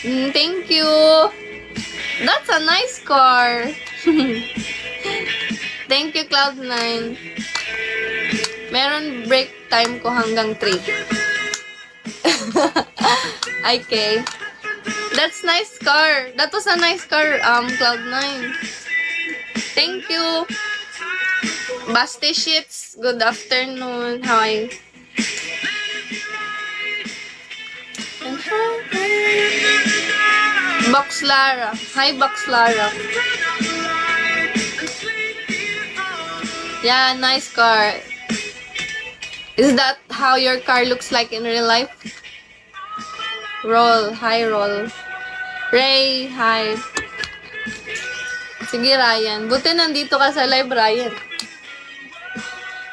Thank you. That's a nice car. Thank you, Cloud9. Meron break time ko hanggang 3. Okay. That's nice car. That was a nice car, Cloud9. Thank you. Basti Shits, good afternoon. Hi. Box Lara. Hi, Box Lara. Yeah, nice car. Is that how your car looks like in real life? Roll. Hi, Roll. Ray, hi. Sige, Ryan. Buti nandito ka sa live, Ryan.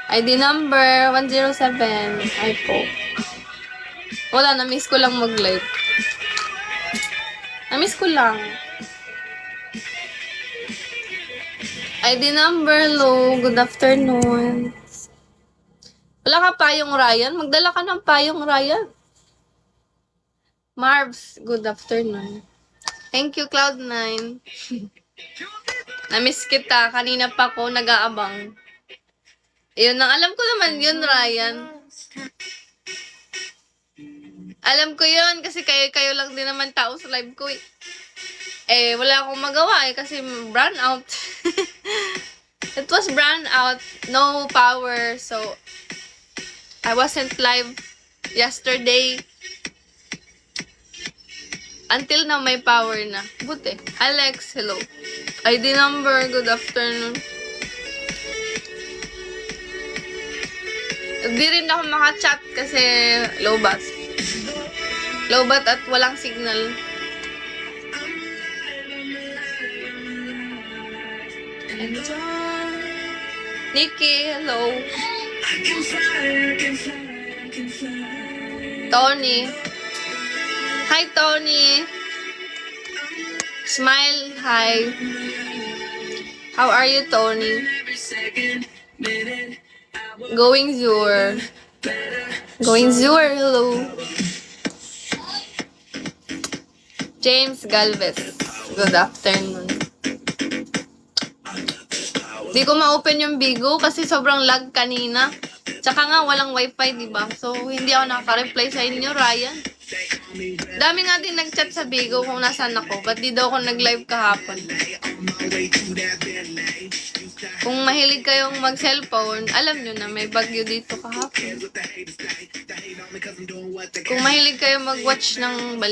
ID number 107. Ay po. Wala, na-miss ko lang mag-live. Na-miss ko lang. ID number low. Good afternoon. Wala ka payong, Ryan? Magdala ka ng payong, Ryan. Marvs, good afternoon. Thank you, Cloud9. Na-miss kita. Kanina pa ako nag-aabang. Yun, alam ko naman yun, Ryan. Alam ko yun kasi kayo lang din naman tao sa live ko eh. Wala akong magawa kasi brand out. It was brand out. No power. So, I wasn't live yesterday. Until now, may power na. Buti. Alex, hello. ID number, good afternoon. Di rin ako makachat kasi low bat. Low bat at walang signal. Nikki, hello. Tony. Hi, Tony. Smile, hi. How are you, Tony? Going Zur. Going Zur, hello. James Galvez. Good afternoon. Di ko ma-open yung Bigo kasi sobrang lag kanina. Tsaka nga walang wifi, diba? So, hindi ako nakaka-reply sa inyo, Ryan. Dami nga din nag-chat sa Bigo kung nasaan ako. Ba't di daw ako nag-live kahapon? Kung mahilig kayong mag-cellphone, alam nyo na may bagyo dito kahapon. Kung mahilig kayong mag-watch ng